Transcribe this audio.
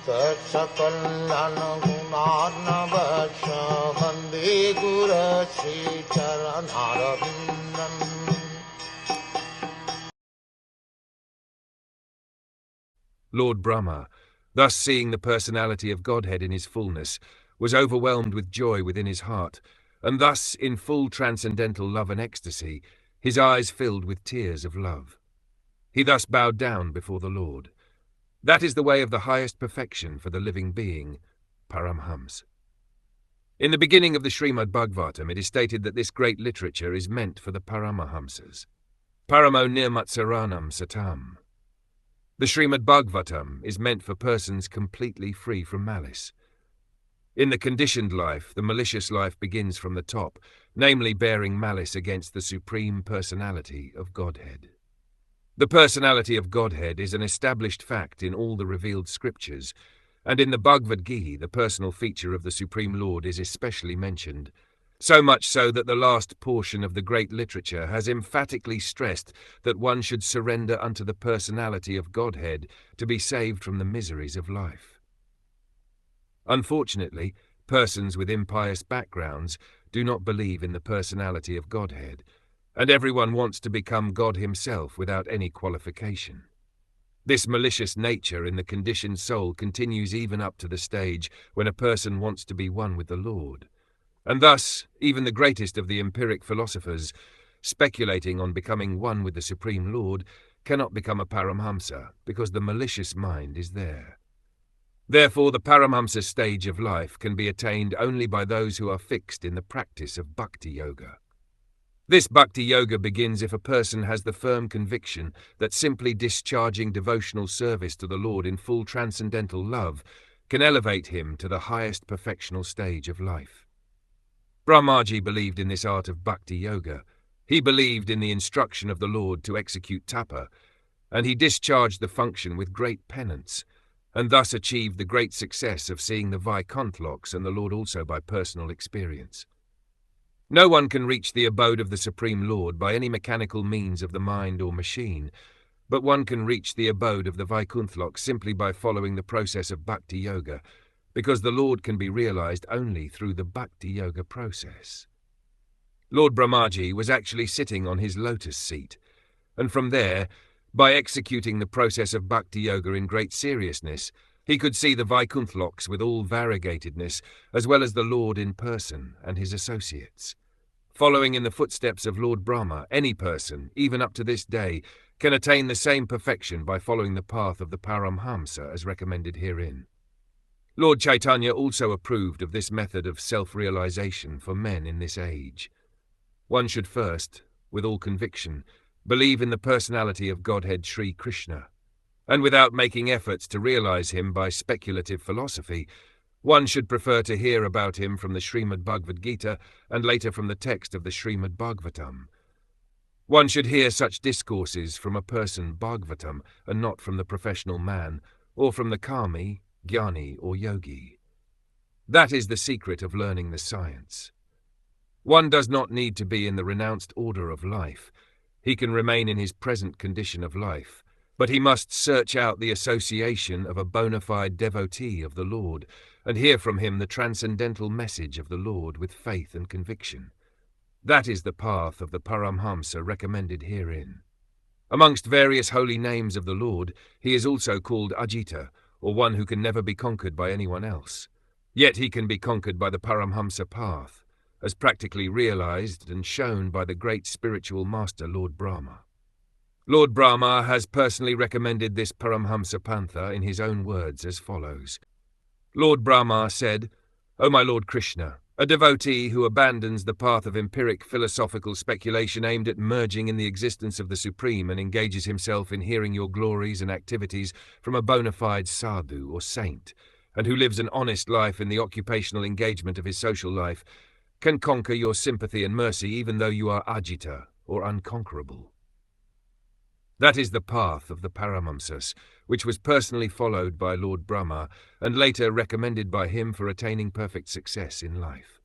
Sakal Gunaarnavasya Vande Guru Sri Charanarabindam. Lord Brahma, thus seeing the personality of Godhead in his fullness, was overwhelmed with joy within his heart, and thus, in full transcendental love and ecstasy, his eyes filled with tears of love. He thus bowed down before the Lord. That is the way of the highest perfection for the living being, Paramhams. In the beginning of the Srimad Bhagwatam, it is stated that this great literature is meant for the Paramahamsas. Paramo nirmatsaranam satam. The Srimad Bhagwatam is meant for persons completely free from malice. In the conditioned life, the malicious life begins from the top, namely bearing malice against the Supreme Personality of Godhead. The Personality of Godhead is an established fact in all the revealed scriptures, and in the Bhagavad Gita the personal feature of the Supreme Lord is especially mentioned, so much so that the last portion of the great literature has emphatically stressed that one should surrender unto the personality of Godhead to be saved from the miseries of life. Unfortunately, persons with impious backgrounds do not believe in the personality of Godhead, and everyone wants to become God himself without any qualification. This malicious nature in the conditioned soul continues even up to the stage when a person wants to be one with the Lord. And thus, even the greatest of the empiric philosophers, speculating on becoming one with the Supreme Lord, cannot become a Paramhamsa because the malicious mind is there. Therefore, the Paramhamsa stage of life can be attained only by those who are fixed in the practice of Bhakti Yoga. This Bhakti Yoga begins if a person has the firm conviction that simply discharging devotional service to the Lord in full transcendental love can elevate him to the highest perfectional stage of life. Brahmaji believed in this art of Bhakti Yoga. He believed in the instruction of the Lord to execute tapa, and he discharged the function with great penance, and thus achieved the great success of seeing the Vaikuntha and the Lord also by personal experience. No one can reach the abode of the Supreme Lord by any mechanical means of the mind or machine, but one can reach the abode of the Vaikuntha simply by following the process of Bhakti Yoga, because the Lord can be realized only through the Bhakti Yoga process. Lord Brahmaji was actually sitting on his lotus seat, and from there, by executing the process of Bhakti Yoga in great seriousness, he could see the Vaikuntha with all variegatedness, as well as the Lord in person and his associates. Following in the footsteps of Lord Brahma, any person, even up to this day, can attain the same perfection by following the path of the Paramhamsa as recommended herein. Lord Chaitanya also approved of this method of self-realization for men in this age. One should first, with all conviction, believe in the personality of Godhead Sri Krishna, and without making efforts to realize him by speculative philosophy, one should prefer to hear about him from the Srimad Bhagavad Gita and later from the text of the Srimad Bhagavatam. One should hear such discourses from a person Bhagavatam and not from the professional man, or from the Kami, Jnani or Yogi. That is the secret of learning the science. One does not need to be in the renounced order of life. He can remain in his present condition of life, but he must search out the association of a bona fide devotee of the Lord and hear from him the transcendental message of the Lord with faith and conviction. That is the path of the Paramhamsa recommended herein. Amongst various holy names of the Lord, he is also called Ajita, or one who can never be conquered by anyone else. Yet he can be conquered by the Paramhamsa path, as practically realized and shown by the great spiritual master Lord Brahma. Lord Brahma has personally recommended this Paramhamsa Pantha in his own words as follows. Lord Brahma said, "O my Lord Krishna, a devotee who abandons the path of empiric philosophical speculation aimed at merging in the existence of the Supreme and engages himself in hearing your glories and activities from a bona fide sadhu or saint, and who lives an honest life in the occupational engagement of his social life, can conquer your sympathy and mercy even though you are ajita or unconquerable." That is the path of the Paramhamsas, which was personally followed by Lord Brahma and later recommended by him for attaining perfect success in life.